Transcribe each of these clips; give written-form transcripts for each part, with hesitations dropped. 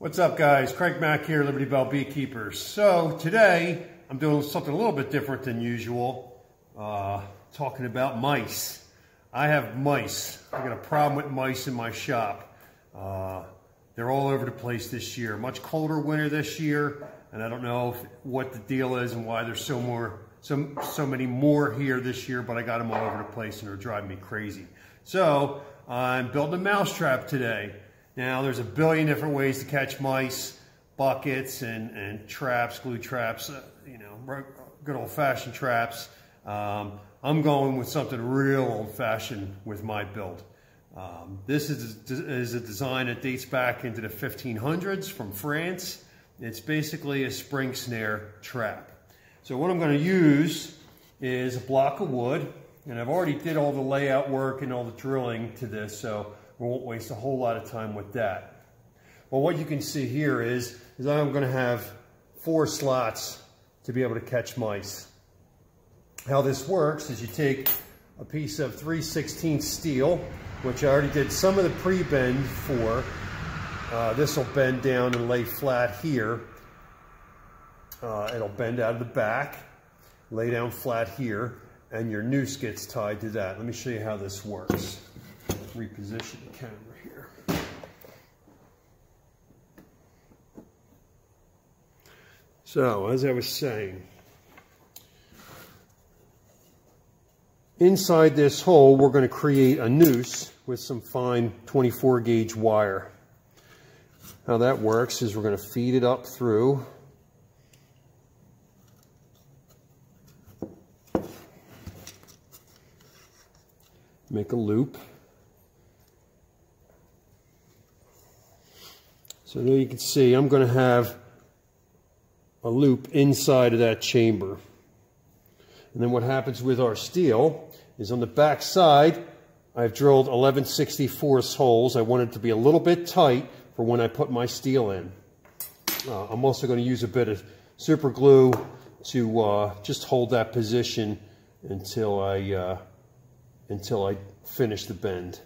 What's up, guys? Craig Mack here, Liberty Bell Beekeepers. So today I'm doing something a little bit different than usual, talking about mice. I have mice. I got a problem with mice in my shop. They're all over the place this year. Much colder winter this year, and I don't know what the deal is and why there's so many more here this year, but I got them all over the place and they're driving me crazy. So I'm building a mousetrap today. Now, there's a billion different ways to catch mice, buckets and traps, glue traps, good old-fashioned traps. I'm going with something real old-fashioned with my build. This is a design that dates back into the 1500s from France. It's basically a spring snare trap. So what I'm going to use is a block of wood, and I've already did all the layout work and all the drilling to this, so we won't waste a whole lot of time with that. Well, what you can see here is I'm going to have 4 slots to be able to catch mice. How this works is you take a piece of 3/16 steel, which I already did some of the pre-bend for. This will bend down and lay flat here. It'll bend out of the back, lay down flat here, and your noose gets tied to that. Let me show you how this works. Reposition the camera here. So, as I was saying, inside this hole, we're going to create a noose with some fine 24 gauge wire. How that works is we're going to feed it up through. Make a loop. So there you can see I'm going to have a loop inside of that chamber. And then what happens with our steel is on the back side, I've drilled 11/64 holes. I want it to be a little bit tight for when I put my steel in. I'm also going to use a bit of super glue to just hold that position until I finish the bend.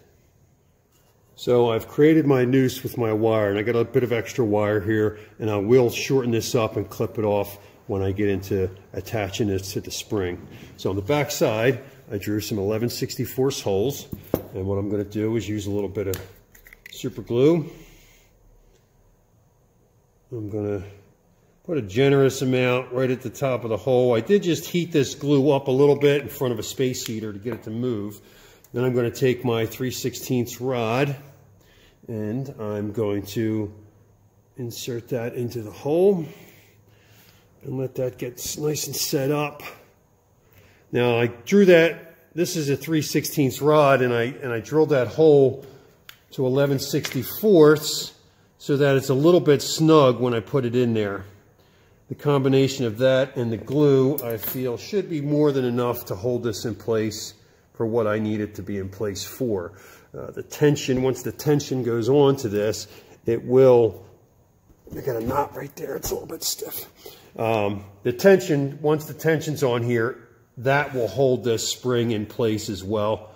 So I've created my noose with my wire, and I got a bit of extra wire here, and I will shorten this up and clip it off when I get into attaching this to the spring. So on the back side, I drew some 11/64 holes, and what I'm going to do is use a little bit of super glue. I'm going to put a generous amount right at the top of the hole. I did just heat this glue up a little bit in front of a space heater to get it to move. Then I'm going to take my 3/16 rod and I'm going to insert that into the hole and let that get nice and set up. Now I drew that, this is a 3/16 rod, and I drilled that hole to 11/64 so that it's a little bit snug when I put it in there. The combination of that and the glue, I feel, should be more than enough to hold this in place for what I need it to be in place for. The tension, once the tension goes on to this, it will, I got a knot right there, it's a little bit stiff. The tension, once the tension's on here, that will hold this spring in place as well.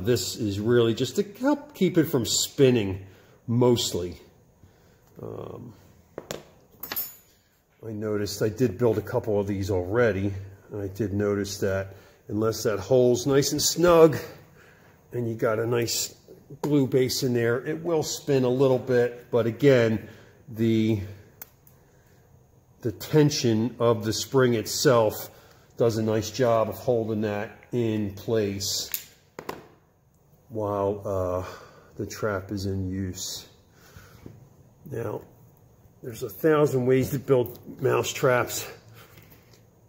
This is really just to help keep it from spinning, mostly. I noticed I did build a couple of these already, and I did notice that unless that hole's nice and snug and you got a nice glue base in there, it will spin a little bit, but again, the tension of the spring itself does a nice job of holding that in place while the trap is in use. Now, there's 1,000 ways to build mouse traps,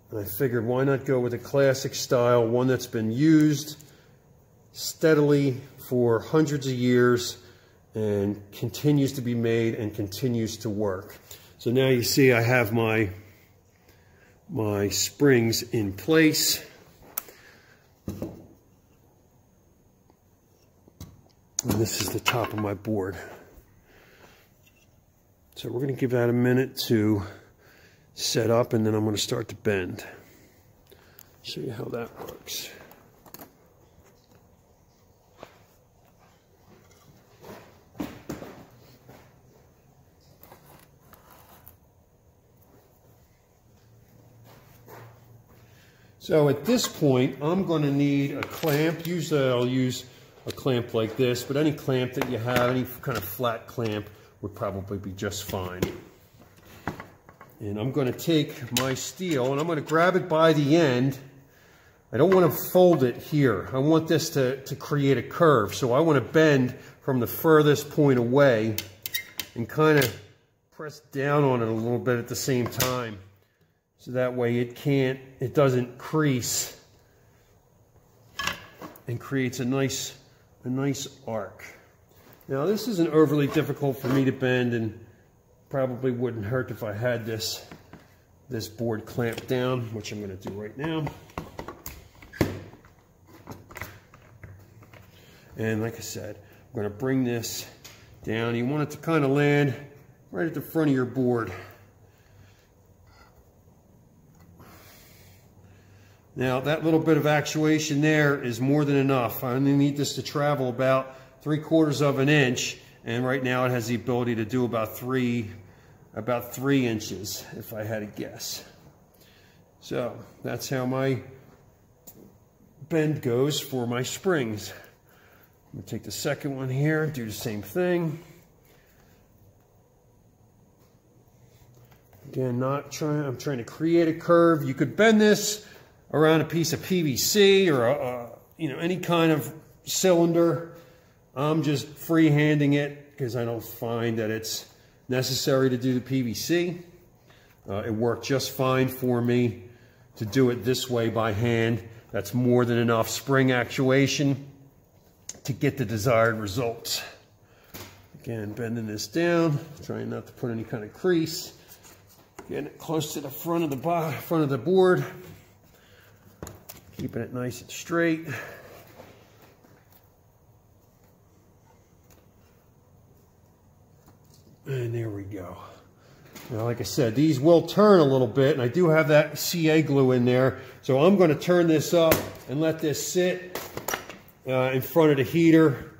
and I figured why not go with a classic style, one that's been used steadily for hundreds of years and continues to be made and continues to work. So now you see I have my springs in place. And this is the top of my board. So we're going to give that a minute to set up, and then I'm going to start to bend. Show you how that works. So at this point, I'm going to need a clamp. Usually I'll use a clamp like this, but any clamp that you have, any kind of flat clamp would probably be just fine. And I'm going to take my steel and I'm going to grab it by the end. I don't want to fold it here. I want this to create a curve. So I want to bend from the furthest point away and kind of press down on it a little bit at the same time. So that way it doesn't crease and creates a nice arc. Now this isn't overly difficult for me to bend and probably wouldn't hurt if I had this board clamped down, which I'm going to do right now. And like I said, I'm going to bring this down. You want it to kind of land right at the front of your board. Now that little bit of actuation there is more than enough. I only need this to travel about 3/4 of an inch, and right now it has the ability to do about 3 inches if I had to guess. So that's how my bend goes for my springs. I'm going to take the second one here, do the same thing. Again, I'm trying to create a curve. You could bend this around a piece of PVC or any kind of cylinder. I'm just freehanding it because I don't find that it's necessary to do the PVC. It worked just fine for me to do it this way by hand. That's more than enough spring actuation to get the desired results. Again, bending this down, trying not to put any kind of crease. Getting it close to the front of the board. Keeping it nice and straight. And there we go. Now, like I said, these will turn a little bit, and I do have that CA glue in there. So I'm going to turn this up and let this sit in front of the heater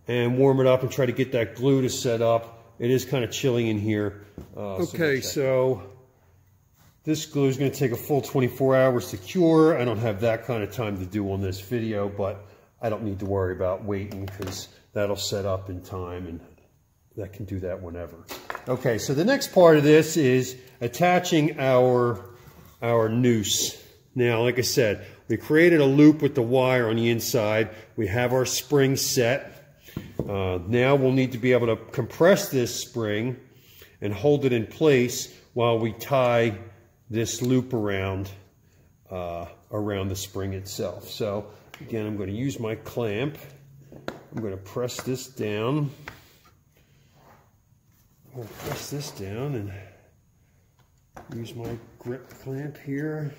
and warm it up and try to get that glue to set up. It is kind of chilly in here. Okay, so this glue is going to take a full 24 hours to cure. I don't have that kind of time to do on this video, but I don't need to worry about waiting because that'll set up in time and that can do that whenever. Okay, so the next part of this is attaching our noose. Now, like I said, we created a loop with the wire on the inside. We have our spring set. Now we'll need to be able to compress this spring and hold it in place while we tie this loop around the spring itself. So again, I'm going to use my clamp. I'm going to press this down. I'm going to press this down and use my grip clamp here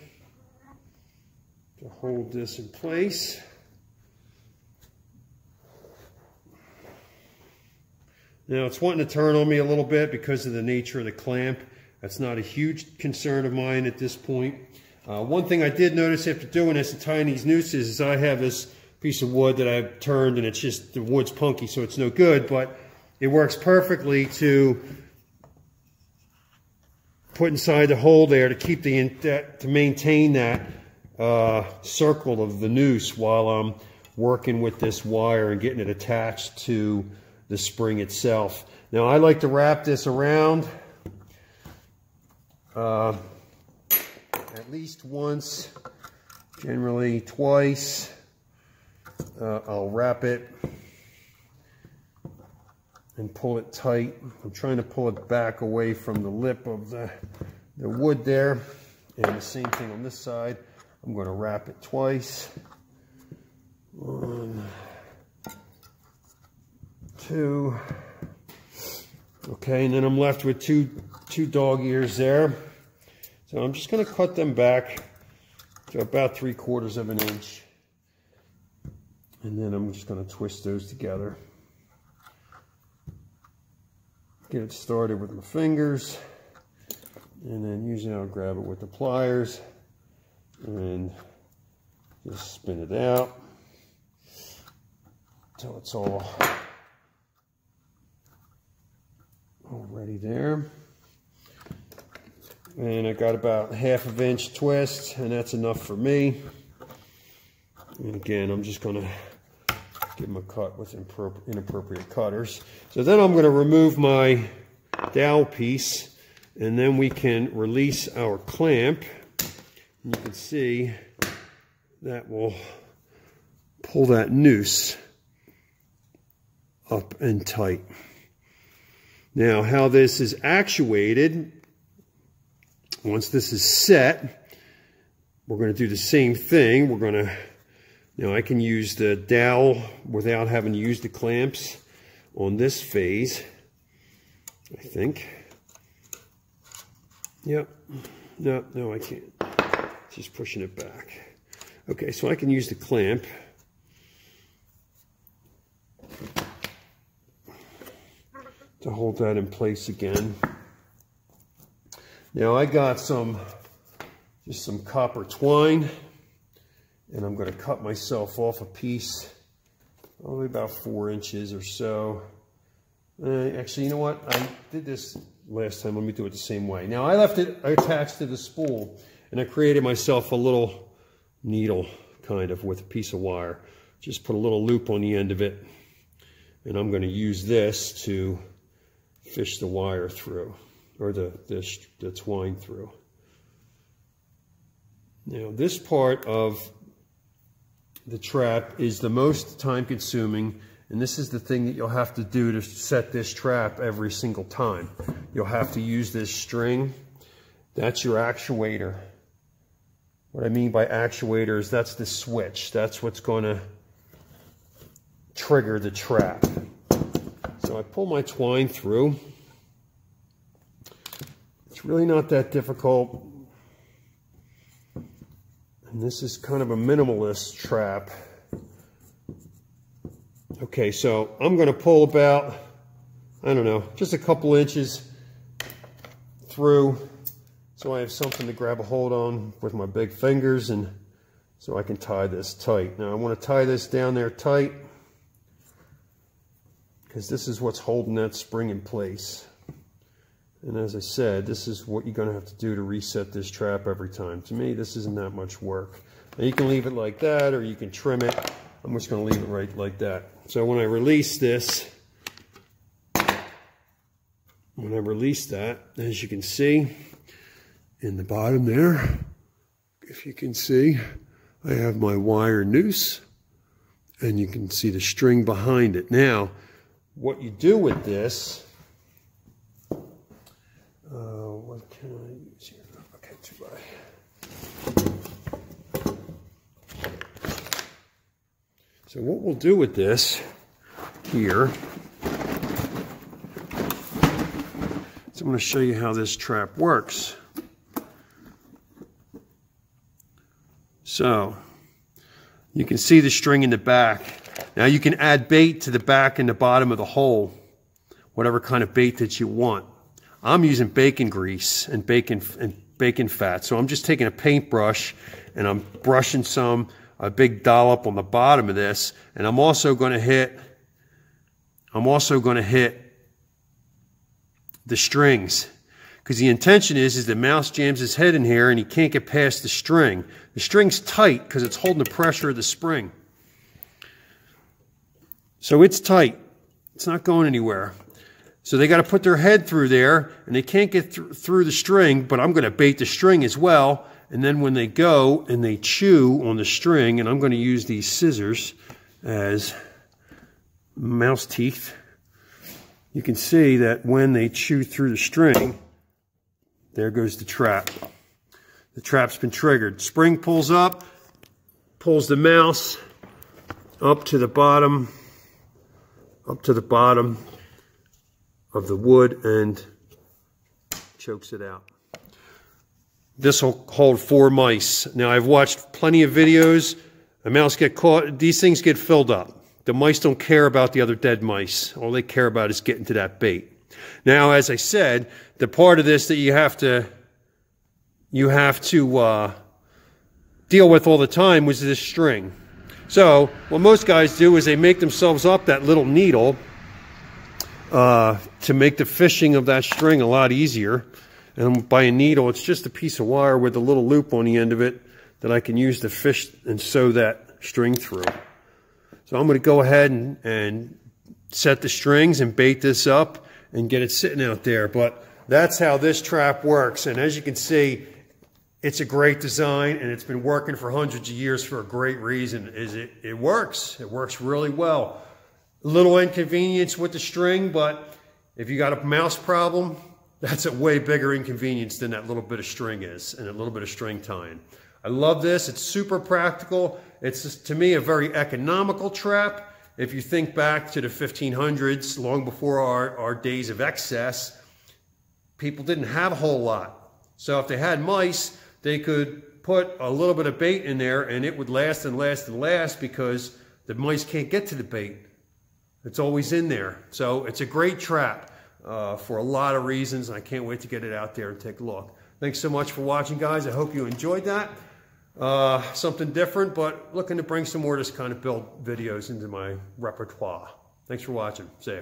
to hold this in place. Now it's wanting to turn on me a little bit because of the nature of the clamp. That's not a huge concern of mine at this point. One thing I did notice after doing this and tying these nooses is I have this piece of wood that I've turned and it's just, the wood's punky, so it's no good, but it works perfectly to put inside the hole there to keep to maintain that circle of the noose while I'm working with this wire and getting it attached to the spring itself. Now I like to wrap this around at least once, generally twice. I'll wrap it and pull it tight. I'm trying to pull it back away from the lip of the wood there. And the same thing on this side. I'm going to wrap it twice. 1, 2. Okay, and then I'm left with two dog ears there. So I'm just going to cut them back to about 3/4 of an inch. And then I'm just going to twist those together. Get it started with my fingers. And then usually I'll grab it with the pliers and just spin it out until it's all ready there. And I got about 1/2 inch twist, and that's enough for me. And again, I'm just going to give them a cut with inappropriate cutters. So then I'm going to remove my dowel piece, and then we can release our clamp. And you can see that will pull that noose up and tight. Now, how this is actuated, once this is set, we're going to do the same thing. We're going to, I can use the dowel without having to use the clamps on this phase, I think. Yep. No, I can't. Just pushing it back. Okay, so I can use the clamp. To hold that in place again. Now I got just some copper twine, and I'm going to cut myself off a piece, probably about 4 inches or so. Actually, you know what? I did this last time. Let me do it the same way. Now I left it attached to the spool, and I created myself a little needle, kind of, with a piece of wire. Just put a little loop on the end of it, and I'm going to use this to fish the wire through, or the twine through. Now this part of the trap is the most time consuming, and this is the thing that you'll have to do to set this trap every single time. You'll have to use this string. That's your actuator. What I mean by actuator is that's the switch. That's what's going to trigger the trap. So I pull my twine through. It's really not that difficult. And this is kind of a minimalist trap. Okay, so I'm going to pull about, I don't know, just a couple inches through, so I have something to grab a hold on with my big fingers, and so I can tie this tight. Now I want to tie this down there tight, because this is what's holding that spring in place. And as I said, this is what you're going to have to do to reset this trap every time. To me, this isn't that much work. Now you can leave it like that, or you can trim it. I'm just going to leave it right like that. So when I release this, as you can see in the bottom there, if you can see, I have my wire noose, and you can see the string behind it. Now, what you do with this, what can I use here? Okay, 2x. So what we'll do with this here, so I'm going to show you how this trap works. So you can see the string in the back. Now you can add bait to the back and the bottom of the hole, whatever kind of bait that you want. I'm using bacon grease and bacon fat. So I'm just taking a paintbrush and I'm brushing a big dollop on the bottom of this, and I'm also going to hit the strings, because the intention is the mouse jams his head in here and he can't get past the string. The string's tight because it's holding the pressure of the spring. So it's tight. It's not going anywhere. So they got to put their head through there, and they can't get through the string, but I'm going to bait the string as well. And then when they go and they chew on the string, and I'm going to use these scissors as mouse teeth, you can see that when they chew through the string, there goes the trap. The trap's been triggered. Spring pulls up, pulls the mouse up to the bottom of the wood and chokes it out. This will hold 4 mice. Now I've watched plenty of videos. A mouse get caught, these things get filled up. The mice don't care about the other dead mice. All they care about is getting to that bait. Now, as I said, the part of this that you have to deal with all the time was this string. So what most guys do is they make themselves up that little needle to make the fishing of that string a lot easier. And by a needle, it's just a piece of wire with a little loop on the end of it that I can use to fish and sew that string through. So I'm going to go ahead and set the strings and bait this up and get it sitting out there. But that's how this trap works. And as you can see, it's a great design, and it's been working for hundreds of years for a great reason. It works. It works really well. A little inconvenience with the string, but if you got a mouse problem, that's a way bigger inconvenience than that little bit of string is, and a little bit of string tying. I love this. It's super practical. It's, to me, a very economical trap. If you think back to the 1500s, long before our days of excess, people didn't have a whole lot. So if they had mice, they could put a little bit of bait in there, and it would last and last and last because the mice can't get to the bait. It's always in there. So it's a great trap for a lot of reasons, and I can't wait to get it out there and take a look. Thanks so much for watching, guys. I hope you enjoyed that. Something different, but looking to bring some more of this kind of build videos into my repertoire. Thanks for watching. See ya.